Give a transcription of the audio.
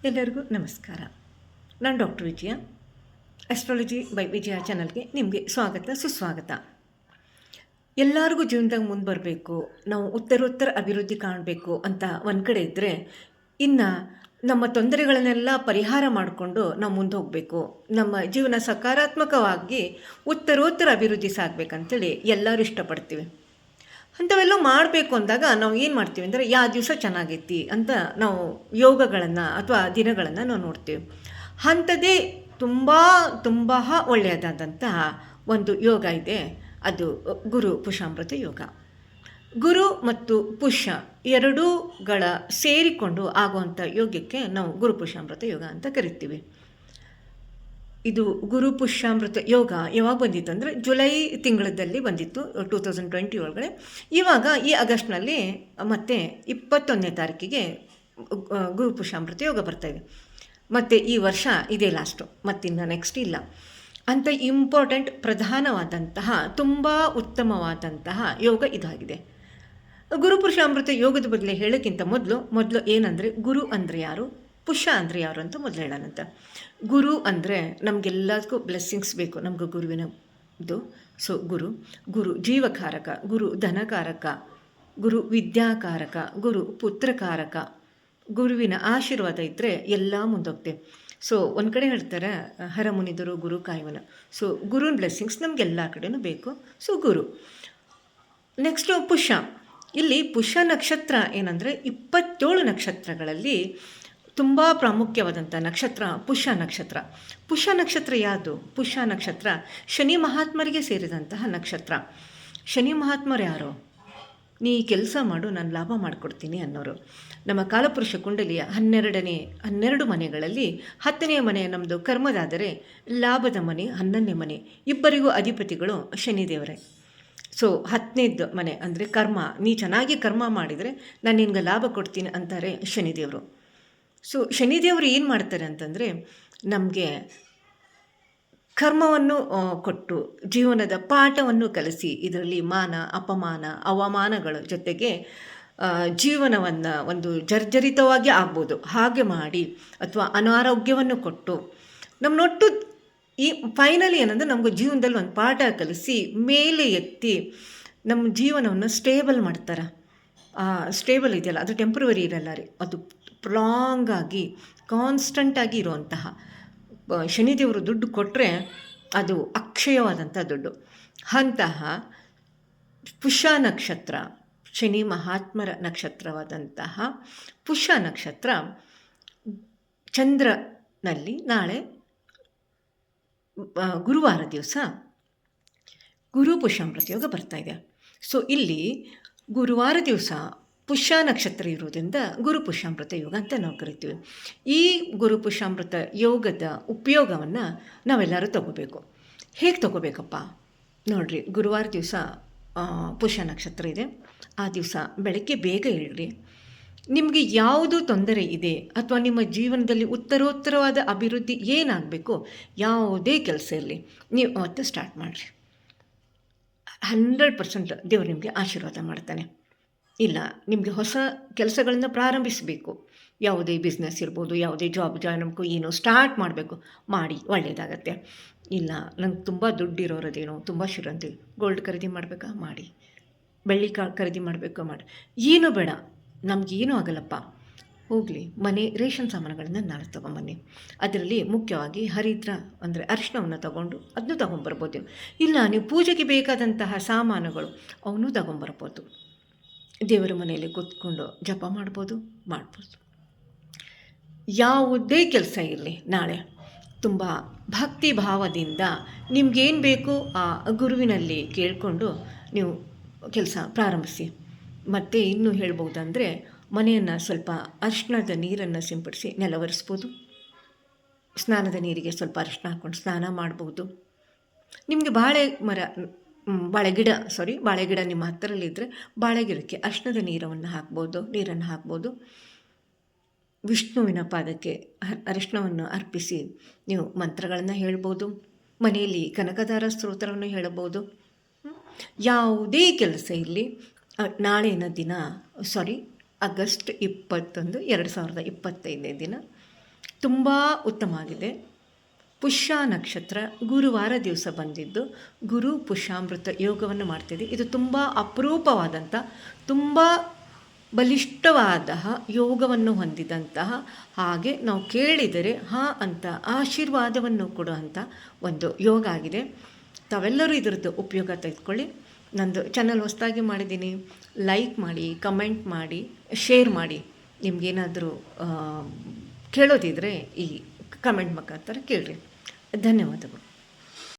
ಎಲ್ಲರಿಗೂ ನಮಸ್ಕಾರ. ನಾನು ಡಾಕ್ಟರ್ ವಿಜಯ. ಆಸ್ಟ್ರಾಲಜಿ ಬೈ ವಿಜಯ ಚಾನಲ್ಗೆ ನಿಮಗೆ ಸ್ವಾಗತ ಸುಸ್ವಾಗತ. ಎಲ್ಲರಿಗೂ ಜೀವನದಾಗ ಮುಂದೆ ಬರಬೇಕು, ನಾವು ಉತ್ತರೋತ್ತರ ಅಭಿವೃದ್ಧಿ ಕಾಣಬೇಕು ಅಂತ ಒಂದು ಕಡೆ ಇದ್ದರೆ, ಇನ್ನು ನಮ್ಮ ತೊಂದರೆಗಳನ್ನೆಲ್ಲ ಪರಿಹಾರ ಮಾಡಿಕೊಂಡು ನಾವು ಮುಂದೆ ಹೋಗಬೇಕು, ನಮ್ಮ ಜೀವನ ಸಕಾರಾತ್ಮಕವಾಗಿ ಉತ್ತರೋತ್ತರ ಅಭಿವೃದ್ಧಿ ಸಾಗಬೇಕಂತೇಳಿ ಎಲ್ಲರೂ ಇಷ್ಟಪಡ್ತೀವಿ. ಅಂಥವೆಲ್ಲ ಮಾಡಬೇಕು ಅಂದಾಗ ನಾವು ಏನು ಮಾಡ್ತೀವಿ ಅಂದರೆ, ಯಾವ ದಿವಸ ಚೆನ್ನಾಗೈತಿ ಅಂತ ನಾವು ಯೋಗಗಳನ್ನು ಅಥವಾ ದಿನಗಳನ್ನು ನಾವು ನೋಡ್ತೀವಿ. ಅಂಥದ್ದೇ ತುಂಬ ತುಂಬ ಒಳ್ಳೆಯದಾದಂತಹ ಒಂದು ಯೋಗ ಇದೆ, ಅದು ಗುರು ಪುಷಾಮೃತ ಯೋಗ. ಗುರು ಮತ್ತು ಪುಷ್ಯ ಎರಡೂಗಳ ಸೇರಿಕೊಂಡು ಆಗುವಂಥ ಯೋಗಕ್ಕೆ ನಾವು ಗುರು ಪುಷಾಮೃತ ಯೋಗ ಅಂತ ಕರಿತೀವಿ. ಇದು ಗುರು ಪುಷ್ಯಾಮೃತ ಯೋಗ ಯಾವಾಗ ಬಂದಿತ್ತು ಅಂದರೆ ಜುಲೈ ತಿಂಗಳಲ್ಲಿ ಬಂದಿತ್ತು, 2020 ಒಳಗಡೆ. ಇವಾಗ ಈ ಆಗಸ್ಟ್ನಲ್ಲಿ ಮತ್ತೆ 21ನೇ ತಾರೀಕಿಗೆ ಗುರು ಪುಷ್ಯಾಮೃತ ಯೋಗ ಬರ್ತಾಯಿದೆ. ಮತ್ತು ಈ ವರ್ಷ ಇದೇ ಲಾಸ್ಟು, ಮತ್ತಿನ್ನು ನೆಕ್ಸ್ಟ್ ಇಲ್ಲ. ಅಂಥ ಇಂಪಾರ್ಟೆಂಟ್ ಪ್ರಧಾನವಾದಂತಹ ತುಂಬ ಉತ್ತಮವಾದಂತಹ ಯೋಗ ಇದಾಗಿದೆ. ಗುರುಪುರುಷಾಮೃತ ಯೋಗದ ಬಗ್ಗೆ ಹೇಳೋಕ್ಕಿಂತ ಮೊದಲು ಏನಂದರೆ, ಗುರು ಅಂದರೆ ಯಾರು, ಪುಷ್ಯ ಅಂದರೆ ಯಾರು ಅಂತ ಮೊದಲು ಹೇಳೋಣಂತ. ಗುರು ಅಂದರೆ ನಮಗೆಲ್ಲದಕ್ಕೂ ಬ್ಲೆಸ್ಸಿಂಗ್ಸ್ ಬೇಕು, ನಮಗೆ ಗುರುವಿನದು. ಸೊ ಗುರು ಜೀವಕಾರಕ, ಗುರು ಧನಕಾರಕ, ಗುರು ವಿದ್ಯಾಕಾರಕ, ಗುರು ಪುತ್ರಕಾರಕ. ಗುರುವಿನ ಆಶೀರ್ವಾದ ಇದ್ದರೆ ಎಲ್ಲ ಮುಂದೋಗ್ತೇವೆ. ಸೊ ಒಂದು ಕಡೆ ಹೇಳ್ತಾರೆ, ಹರ ಮುನಿದರು ಗುರು ಕಾಯುವನ. ಸೊ ಗುರುವಿನ ಬ್ಲೆಸ್ಸಿಂಗ್ಸ್ ನಮಗೆಲ್ಲ ಕಡೆಯೂ ಬೇಕು. ಸೊ ಗುರು. ನೆಕ್ಸ್ಟು ಪುಷ್ಯ. ಇಲ್ಲಿ ಪುಷ್ಯ ನಕ್ಷತ್ರ ಏನಂದರೆ 27 ನಕ್ಷತ್ರಗಳಲ್ಲಿ ತುಂಬ ಪ್ರಾಮುಖ್ಯವಾದಂಥ ನಕ್ಷತ್ರ ಪುಷ್ಯ ನಕ್ಷತ್ರ. ಪುಷ್ಯ ನಕ್ಷತ್ರ ಯಾವುದು? ಪುಷ್ಯ ನಕ್ಷತ್ರ ಶನಿ ಮಹಾತ್ಮರಿಗೆ ಸೇರಿದಂತಹ ನಕ್ಷತ್ರ. ಶನಿ ಮಹಾತ್ಮರು ಯಾರು? ನೀ ಕೆಲಸ ಮಾಡು, ನಾನು ಲಾಭ ಮಾಡಿಕೊಡ್ತೀನಿ ಅನ್ನೋರು. ನಮ್ಮ ಕಾಲಪುರುಷ ಕುಂಡಲಿಯ 12 ಮನೆಗಳಲ್ಲಿ 10ನೇ ಮನೆ ನಮ್ಮದು ಕರ್ಮದಾದರೆ, ಲಾಭದ ಮನೆ 11ನೇ ಮನೆ. ಇಬ್ಬರಿಗೂ ಅಧಿಪತಿಗಳು ಶನಿದೇವರೇ. ಸೊ 10ನೇದು ಮನೆ ಅಂದರೆ ಕರ್ಮ. ನೀ ಚೆನ್ನಾಗಿ ಕರ್ಮ ಮಾಡಿದರೆ ನಾನು ನಿನ್ಗೆ ಲಾಭ ಕೊಡ್ತೀನಿ ಅಂತಾರೆ ಶನಿದೇವರು. ಸೊ ಶನಿದೇವರು ಏನು ಮಾಡ್ತಾರೆ ಅಂತಂದರೆ, ನಮಗೆ ಕರ್ಮವನ್ನು ಕೊಟ್ಟು ಜೀವನದ ಪಾಠವನ್ನು ಕಲಿಸಿ, ಇದರಲ್ಲಿ ಮಾನ ಅಪಮಾನ ಅವಮಾನಗಳ ಜೊತೆಗೆ ಜೀವನವನ್ನು ಒಂದು ಜರ್ಜರಿತವಾಗಿ ಆಗ್ಬೋದು ಹಾಗೆ ಮಾಡಿ, ಅಥವಾ ಅನಾರೋಗ್ಯವನ್ನು ಕೊಟ್ಟು ನಮ್ಮನ್ನೊಟ್ಟು ಈ ಫೈನಲಿ ಏನಂದರೆ ನಮಗೂ ಜೀವನದಲ್ಲಿ ಒಂದು ಪಾಠ ಕಲಿಸಿ ಮೇಲೆ ಎತ್ತಿ ನಮ್ಮ ಜೀವನವನ್ನು ಸ್ಟೇಬಲ್ ಮಾಡ್ತಾರೆ. ಸ್ಟೇಬಲ್ ಇದೆಯಲ್ಲ, ಅದು ಟೆಂಪ್ರವರಿ ಇರಲ್ಲ ರೀ, ಅದು ಪ್ರಾಂಗಾಗಿ ಕಾನ್ಸ್ಟಂಟಾಗಿ ಇರುವಂತಹ ಶನಿದೇವರು ದುಡ್ಡು ಕೊಟ್ಟರೆ ಅದು ಅಕ್ಷಯವಾದಂಥ ದುಡ್ಡು. ಅಂತಹ ಪುಷ್ಯ ನಕ್ಷತ್ರ, ಶನಿ ಮಹಾತ್ಮರ ನಕ್ಷತ್ರವಾದಂತಹ ಪುಷ್ಯ ನಕ್ಷತ್ರ ಚಂದ್ರನಲ್ಲಿ ನಾಳೆ ಗುರುವಾರ ದಿವಸ ಗುರು ಪುಷ್ಯಾಮೃತ ಯೋಗ ಬರ್ತಾಯಿದೆ. ಸೊ ಇಲ್ಲಿ ಗುರುವಾರ ದಿವಸ ಪುಷ್ಯ ನಕ್ಷತ್ರ ಇರೋದ್ರಿಂದ ಗುರು ಪುಷ್ಯಾಮೃತ ಯೋಗ ಅಂತ ನಾವು ಕರಿತೀವಿ. ಈ ಗುರು ಪುಷ್ಯಾಮೃತ ಯೋಗದ ಉಪಯೋಗವನ್ನು ನಾವೆಲ್ಲರೂ ತಗೋಬೇಕು. ಹೇಗೆ ತಗೋಬೇಕಪ್ಪ ನೋಡಿರಿ, ಗುರುವಾರ ದಿವಸ ಪುಷ್ಯ ನಕ್ಷತ್ರ ಇದೆ. ಆ ದಿವಸ ಬೆಳಗ್ಗೆ ಬೇಗ ಹೇಳ್ರಿ. ನಿಮಗೆ ಯಾವುದು ತೊಂದರೆ ಇದೆ ಅಥವಾ ನಿಮ್ಮ ಜೀವನದಲ್ಲಿ ಉತ್ತರೋತ್ತರವಾದ ಅಭಿವೃದ್ಧಿ ಏನಾಗಬೇಕು, ಯಾವುದೇ ಕೆಲಸ ಇರಲಿ, ನೀವು ಅವತ್ತು ಸ್ಟಾರ್ಟ್ ಮಾಡಿರಿ. 100% ದೇವರು ನಿಮಗೆ ಆಶೀರ್ವಾದ ಮಾಡ್ತಾನೆ. ಇಲ್ಲ ನಿಮಗೆ ಹೊಸ ಕೆಲಸಗಳನ್ನು ಪ್ರಾರಂಭಿಸಬೇಕು, ಯಾವುದೇ ಬಿಸ್ನೆಸ್ ಇರ್ಬೋದು, ಯಾವುದೇ ಜಾಬ್ ಜಾಯ್ನ್ ಆಗಬೇಕು, ಏನೋ ಸ್ಟಾರ್ಟ್ ಮಾಡಬೇಕು, ಮಾಡಿ, ಒಳ್ಳೆಯದಾಗತ್ತೆ. ಇಲ್ಲ ನಂಗೆ ತುಂಬ ದುಡ್ಡಿರೋರದೇನೋ, ತುಂಬ ಶ್ರೀಮಂತಿ, ಗೋಲ್ಡ್ ಖರೀದಿ ಮಾಡಬೇಕಾ ಮಾಡಿ, ಬೆಳ್ಳಿ ಖರೀದಿ ಮಾಡಬೇಕು ಮಾಡಿ. ಏನೂ ಬೇಡ, ನಮಗೇನೂ ಆಗಲ್ಲಪ್ಪ, ಹೋಗಲಿ ಮನೆ ರೇಷನ್ ಸಾಮಾನುಗಳನ್ನು ನಾಳೆ ತೊಗೊಂಬನ್ನಿ. ಅದರಲ್ಲಿ ಮುಖ್ಯವಾಗಿ ಹರಿದ್ರ ಅಂದರೆ ಅರಿಶಿಣವನ್ನು ತಗೊಂಡು ಅದನ್ನು ತೊಗೊಂಬರ್ಬೋದು. ಇಲ್ಲ ನೀವು ಪೂಜೆಗೆ ಬೇಕಾದಂತಹ ಸಾಮಾನುಗಳು ಅವನು ತೊಗೊಂಬರ್ಬೋದು. ದೇವರ ಮನೆಯಲ್ಲಿ ಕೂತ್ಕೊಂಡು ಜಪ ಮಾಡ್ಬೋದು. ಯಾವುದೇ ಕೆಲಸ ಇರಲಿ, ನಾಳೆ ತುಂಬ ಭಕ್ತಿ ಭಾವದಿಂದ ನಿಮಗೇನು ಬೇಕು ಆ ಗುರುವಿನಲ್ಲಿ ಕೇಳಿಕೊಂಡು ನೀವು ಕೆಲಸ ಪ್ರಾರಂಭಿಸಿ. ಮತ್ತು ಇನ್ನೂ ಹೇಳ್ಬೋದಂದರೆ, ಮನೆಯನ್ನು ಸ್ವಲ್ಪ ಅರಿಶಿಣದ ನೀರನ್ನು ಸಿಂಪಡಿಸಿ ನೆಲವರಿಸ್ಬೋದು. ಸ್ನಾನದ ನೀರಿಗೆ ಸ್ವಲ್ಪ ಅರಿಶಿಣ ಹಾಕ್ಕೊಂಡು ಸ್ನಾನ ಮಾಡ್ಬೋದು. ನಿಮಗೆ ಬಾಳೆಗಿಡ ನಿಮ್ಮ ಹತ್ತಿರಲ್ಲಿದ್ದರೆ ಬಾಳೆಗಿಡಕ್ಕೆ ಅರಿಶಿಣದ ನೀರನ್ನು ಹಾಕ್ಬೋದು. ವಿಷ್ಣುವಿನ ಪಾದಕ್ಕೆ ಅರಿಶಿಣವನ್ನು ಅರ್ಪಿಸಿ ನೀವು ಮಂತ್ರಗಳನ್ನು ಹೇಳ್ಬೋದು. ಮನೆಯಲ್ಲಿ ಕನಕದಾರ ಸ್ತೋತ್ರವನ್ನು ಹೇಳಬಹುದು. ಯಾವುದೇ ಕೆಲಸ ಇರಲಿ, ನಾಳಿನ ದಿನ ಆಗಸ್ಟ್ 21, 2025 ದಿನ ತುಂಬ ಉತ್ತಮ ಆಗಿದೆ. ಪುಷ್ಯ ನಕ್ಷತ್ರ ಗುರುವಾರ ದಿವಸ ಬಂದಿದ್ದು ಗುರು ಪುಷ್ಯಾಮೃತ ಯೋಗವನ್ನು ಮಾಡ್ತಿದೆ. ಇದು ತುಂಬ ಅಪರೂಪವಾದಂಥ, ತುಂಬ ಬಲಿಷ್ಠವಾದ ಯೋಗವನ್ನು ಹೊಂದಿದಂತಹ, ಹಾಗೆ ನಾವು ಕೇಳಿದರೆ ಅಂತ ಆಶೀರ್ವಾದವನ್ನು ಕೊಡುವಂಥ ಒಂದು ಯೋಗ ಆಗಿದೆ. ತಾವೆಲ್ಲರೂ ಇದರದ್ದು ಉಪಯೋಗ ತೆಗೆದುಕೊಳ್ಳಿ. ನಂದು ಚಾನಲ್ ಹೊಸದಾಗಿ ಮಾಡಿದ್ದೀನಿ, ಲೈಕ್ ಮಾಡಿ, ಕಮೆಂಟ್ ಮಾಡಿ, ಶೇರ್ ಮಾಡಿ. ನಿಮಗೇನಾದರೂ ಕೇಳೋದಿದ್ದರೆ ಈ ಕಮೆಂಟ್ ಮುಖಾಂತರ ಕೇಳಿರಿ. ಧನ್ಯವಾದಗಳು.